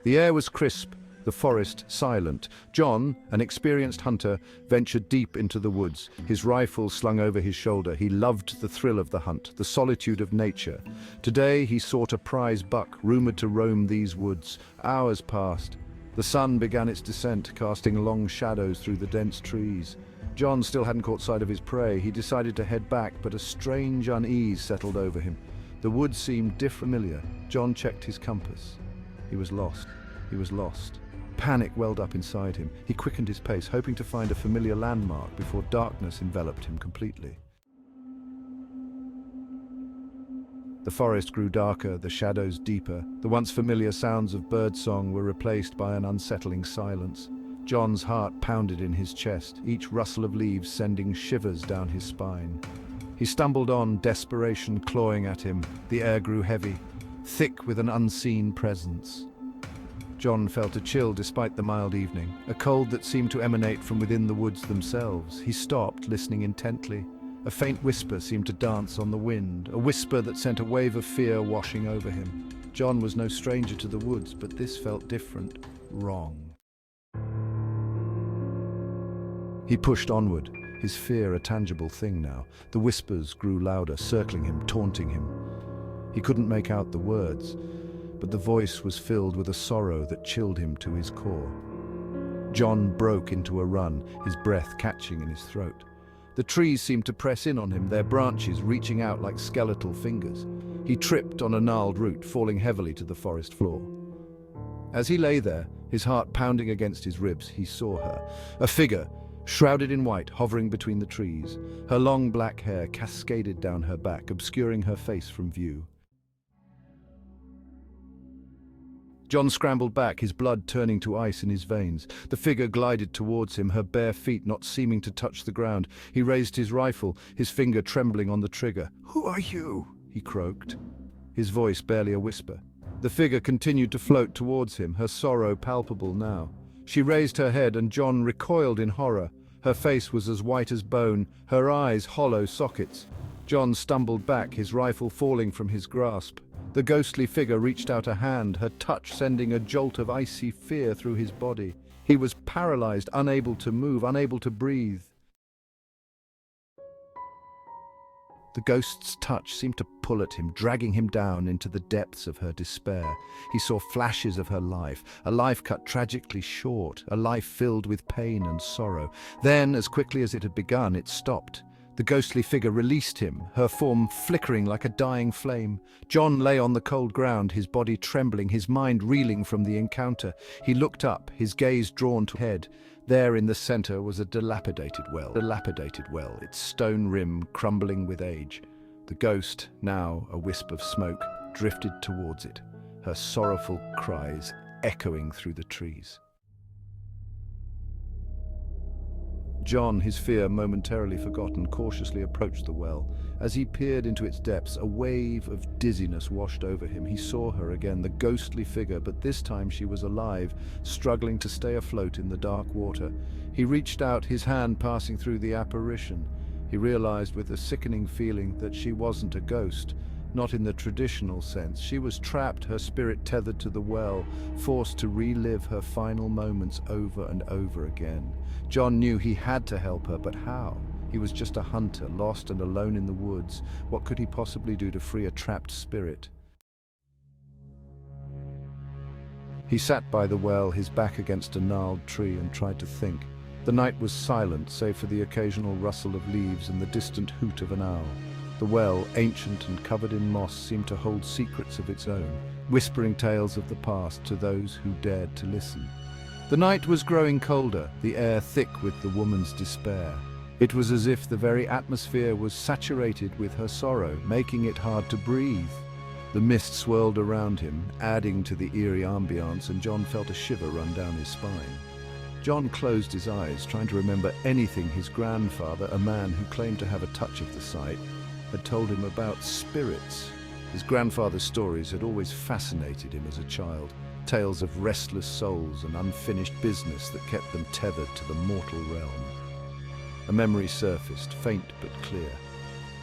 The air was crisp, the forest silent. John, an experienced hunter, ventured deep into the woods, his rifle slung over his shoulder. He loved the thrill of the hunt, the solitude of nature. Today he sought a prize buck, rumored to roam these woods. Hours passed. The sun began its descent, casting long shadows through the dense trees. John still hadn't caught sight of his prey. He decided to head back, but a strange unease settled over him. The woods seemed familiar. John checked his compass. He was lost. He was lost. Panic welled up inside him. He quickened his pace, hoping to find a familiar landmark before darkness enveloped him completely. The forest grew darker, the shadows deeper. The once familiar sounds of birdsong were replaced by an unsettling silence. John's heart pounded in his chest, each rustle of leaves sending shivers down his spine. He stumbled on, desperation clawing at him. The air grew heavy, thick with an unseen presence. John felt a chill despite the mild evening, a cold that seemed to emanate from within the woods themselves. He stopped, listening intently. A faint whisper seemed to dance on the wind, a whisper that sent a wave of fear washing over him. John was no stranger to the woods, but this felt different, wrong. He pushed onward, his fear a tangible thing now. The whispers grew louder, circling him, taunting him. He couldn't make out the words, but the voice was filled with a sorrow that chilled him to his core. John broke into a run, his breath catching in his throat. The trees seemed to press in on him, their branches reaching out like skeletal fingers. He tripped on a gnarled root, falling heavily to the forest floor. As he lay there, his heart pounding against his ribs, he saw her, a figure, shrouded in white, hovering between the trees. Her long black hair cascaded down her back, obscuring her face from view. John scrambled back, his blood turning to ice in his veins. The figure glided towards him, her bare feet not seeming to touch the ground. He raised his rifle, his finger trembling on the trigger. "Who are you?" he croaked, his voice barely a whisper. The figure continued to float towards him, her sorrow palpable now. She raised her head and John recoiled in horror. Her face was as white as bone, her eyes hollow sockets. John stumbled back, his rifle falling from his grasp. The ghostly figure reached out a hand, her touch sending a jolt of icy fear through his body. He was paralyzed, unable to move, unable to breathe. The ghost's touch seemed to pull at him, dragging him down into the depths of her despair. He saw flashes of her life, a life cut tragically short, a life filled with pain and sorrow. Then, as quickly as it had begun, it stopped. The ghostly figure released him, her form flickering like a dying flame. John lay on the cold ground, his body trembling, his mind reeling from the encounter. He looked up, his gaze drawn to head. There in the center was a dilapidated well, its stone rim crumbling with age. The ghost, now a wisp of smoke, drifted towards it, her sorrowful cries echoing through the trees. John, his fear momentarily forgotten, cautiously approached the well. As he peered into its depths, a wave of dizziness washed over him. He saw her again, the ghostly figure, but this time she was alive, struggling to stay afloat in the dark water. He reached out, his hand passing through the apparition. He realized with a sickening feeling that she wasn't a ghost, not in the traditional sense. She was trapped, her spirit tethered to the well, forced to relive her final moments over and over again. John knew he had to help her, but how? He was just a hunter, lost and alone in the woods. What could he possibly do to free a trapped spirit? He sat by the well, his back against a gnarled tree, and tried to think. The night was silent, save for the occasional rustle of leaves and the distant hoot of an owl. The well, ancient and covered in moss, seemed to hold secrets of its own, whispering tales of the past to those who dared to listen. The night was growing colder, the air thick with the woman's despair. It was as if the very atmosphere was saturated with her sorrow, making it hard to breathe. The mist swirled around him, adding to the eerie ambiance, and John felt a shiver run down his spine. John closed his eyes, trying to remember anything his grandfather, a man who claimed to have a touch of the sight, had told him about spirits. His grandfather's stories had always fascinated him as a child, tales of restless souls and unfinished business that kept them tethered to the mortal realm. A memory surfaced, faint but clear.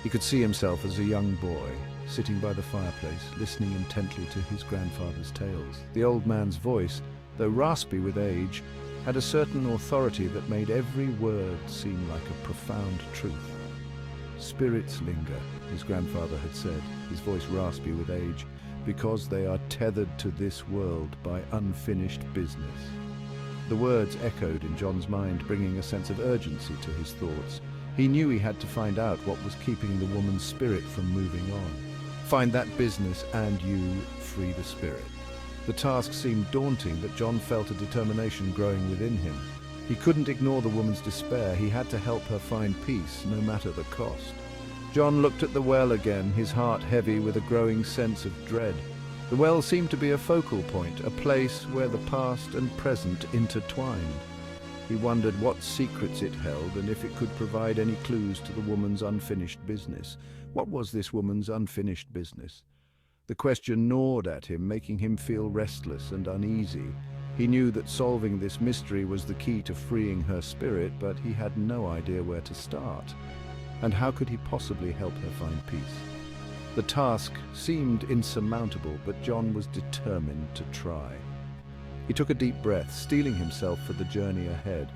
He could see himself as a young boy, sitting by the fireplace, listening intently to his grandfather's tales. The old man's voice, though raspy with age, had a certain authority that made every word seem like a profound truth. "Spirits linger," his grandfather had said, his voice raspy with age, "because they are tethered to this world by unfinished business." The words echoed in John's mind, bringing a sense of urgency to his thoughts. He knew he had to find out what was keeping the woman's spirit from moving on. Find that business and you free the spirit. The task seemed daunting, but John felt a determination growing within him. He couldn't ignore the woman's despair. He had to help her find peace, no matter the cost. John looked at the well again, his heart heavy with a growing sense of dread. The well seemed to be a focal point, a place where the past and present intertwined. He wondered what secrets it held and if it could provide any clues to the woman's unfinished business. What was this woman's unfinished business? The question gnawed at him, making him feel restless and uneasy. He knew that solving this mystery was the key to freeing her spirit, but he had no idea where to start. And how could he possibly help her find peace? The task seemed insurmountable, but John was determined to try. He took a deep breath, steeling himself for the journey ahead.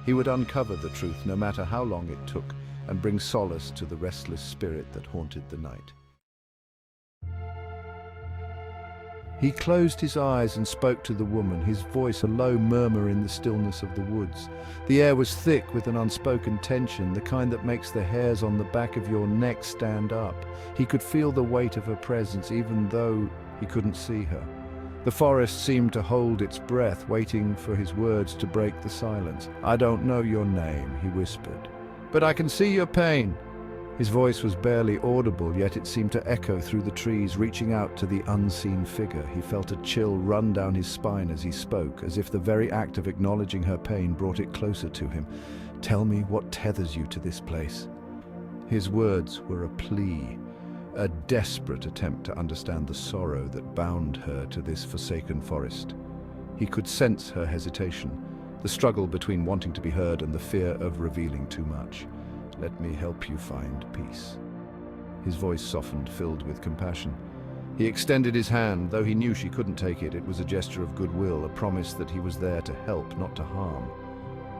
He would uncover the truth, no matter how long it took, and bring solace to the restless spirit that haunted the night. He closed his eyes and spoke to the woman, his voice a low murmur in the stillness of the woods. The air was thick with an unspoken tension, the kind that makes the hairs on the back of your neck stand up. He could feel the weight of her presence, even though he couldn't see her. The forest seemed to hold its breath, waiting for his words to break the silence. "I don't know your name," he whispered, "but I can see your pain." His voice was barely audible, yet it seemed to echo through the trees, reaching out to the unseen figure. He felt a chill run down his spine as he spoke, as if the very act of acknowledging her pain brought it closer to him. "Tell me what tethers you to this place." His words were a plea, a desperate attempt to understand the sorrow that bound her to this forsaken forest. He could sense her hesitation, the struggle between wanting to be heard and the fear of revealing too much. "Let me help you find peace." His voice softened, filled with compassion. He extended his hand, though he knew she couldn't take it. It was a gesture of goodwill, a promise that he was there to help, not to harm.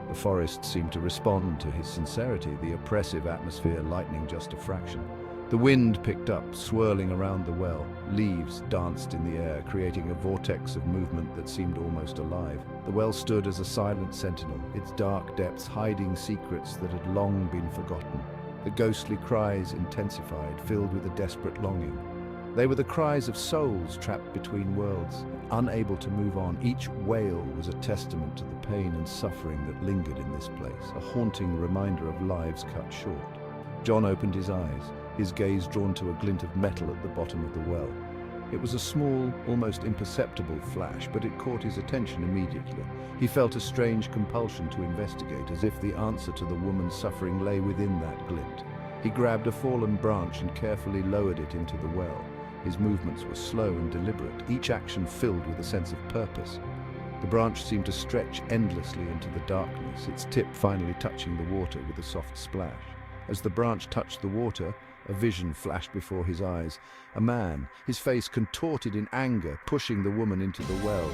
The forest seemed to respond to his sincerity, the oppressive atmosphere lightening just a fraction. The wind picked up, swirling around the well. Leaves danced in the air, creating a vortex of movement that seemed almost alive. The well stood as a silent sentinel, its dark depths hiding secrets that had long been forgotten. The ghostly cries intensified, filled with a desperate longing. They were the cries of souls trapped between worlds, unable to move on. Each wail was a testament to the pain and suffering that lingered in this place, a haunting reminder of lives cut short. John opened his eyes, his gaze drawn to a glint of metal at the bottom of the well. It was a small, almost imperceptible flash, but it caught his attention immediately. He felt a strange compulsion to investigate, as if the answer to the woman's suffering lay within that glint. He grabbed a fallen branch and carefully lowered it into the well. His movements were slow and deliberate, each action filled with a sense of purpose. The branch seemed to stretch endlessly into the darkness, its tip finally touching the water with a soft splash. As the branch touched the water, a vision flashed before his eyes. A man, his face contorted in anger, pushing the woman into the well.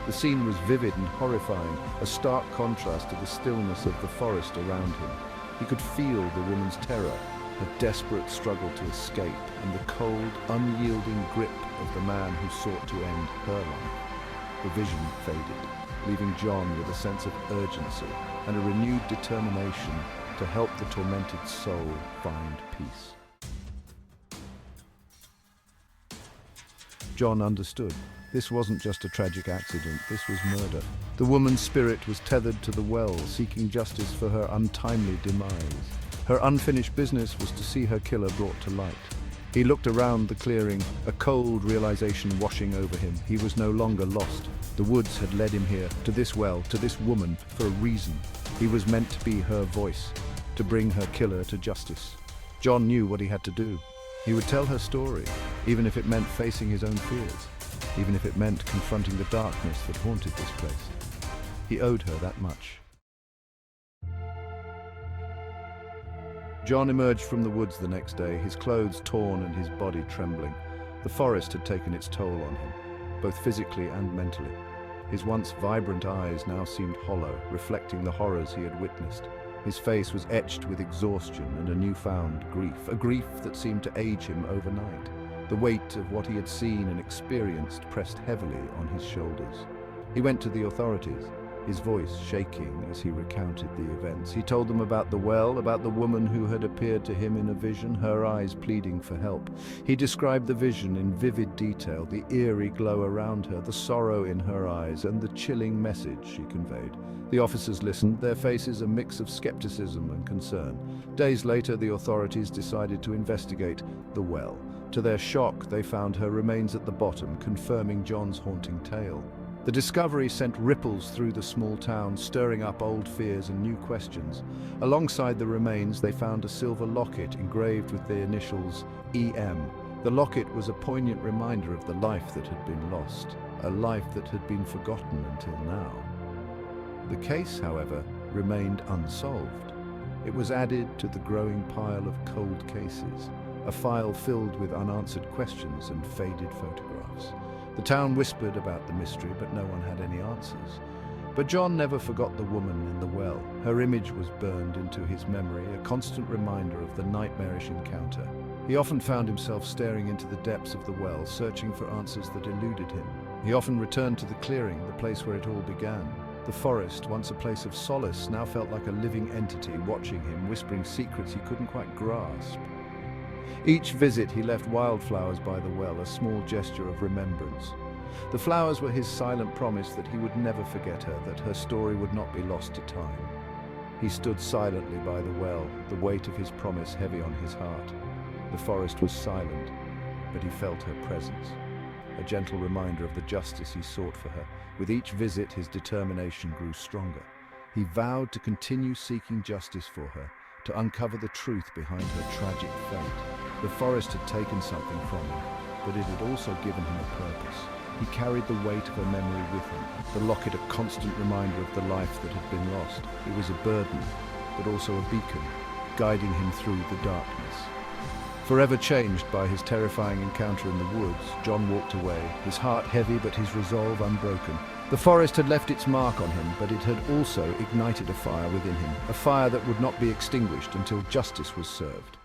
The scene was vivid and horrifying, a stark contrast to the stillness of the forest around him. He could feel the woman's terror, her desperate struggle to escape, and the cold, unyielding grip of the man who sought to end her life. The vision faded, leaving John with a sense of urgency and a renewed determination to help the tormented soul find peace. John understood. This wasn't just a tragic accident, this was murder. The woman's spirit was tethered to the well, seeking justice for her untimely demise. Her unfinished business was to see her killer brought to light. He looked around the clearing, a cold realization washing over him. He was no longer lost. The woods had led him here, to this well, to this woman, for a reason. He was meant to be her voice, to bring her killer to justice. John knew what he had to do. He would tell her story, even if it meant facing his own fears, even if it meant confronting the darkness that haunted this place. He owed her that much. John emerged from the woods the next day, his clothes torn and his body trembling. The forest had taken its toll on him, both physically and mentally. His once vibrant eyes now seemed hollow, reflecting the horrors he had witnessed. His face was etched with exhaustion and a newfound grief, a grief that seemed to age him overnight. The weight of what he had seen and experienced pressed heavily on his shoulders. He went to the authorities, his voice shaking as he recounted the events. He told them about the well, about the woman who had appeared to him in a vision, her eyes pleading for help. He described the vision in vivid detail, the eerie glow around her, the sorrow in her eyes, and the chilling message she conveyed. The officers listened, their faces a mix of skepticism and concern. Days later, the authorities decided to investigate the well. To their shock, they found her remains at the bottom, confirming John's haunting tale. The discovery sent ripples through the small town, stirring up old fears and new questions. Alongside the remains, they found a silver locket engraved with the initials EM. The locket was a poignant reminder of the life that had been lost, a life that had been forgotten until now. The case, however, remained unsolved. It was added to the growing pile of cold cases, a file filled with unanswered questions and faded photographs. The town whispered about the mystery, but no one had any answers. But John never forgot the woman in the well. Her image was burned into his memory, a constant reminder of the nightmarish encounter. He often found himself staring into the depths of the well, searching for answers that eluded him. He often returned to the clearing, the place where it all began. The forest, once a place of solace, now felt like a living entity watching him, whispering secrets he couldn't quite grasp. Each visit he left wildflowers by the well, a small gesture of remembrance. The flowers were his silent promise that he would never forget her, that her story would not be lost to time. He stood silently by the well, the weight of his promise heavy on his heart. The forest was silent, but he felt her presence, a gentle reminder of the justice he sought for her. With each visit, his determination grew stronger. He vowed to continue seeking justice for her, to uncover the truth behind her tragic fate. The forest had taken something from him, but it had also given him a purpose. He carried the weight of her memory with him, the locket a constant reminder of the life that had been lost. It was a burden, but also a beacon, guiding him through the darkness. Forever changed by his terrifying encounter in the woods, John walked away, his heart heavy but his resolve unbroken. The forest had left its mark on him, but it had also ignited a fire within him, a fire that would not be extinguished until justice was served.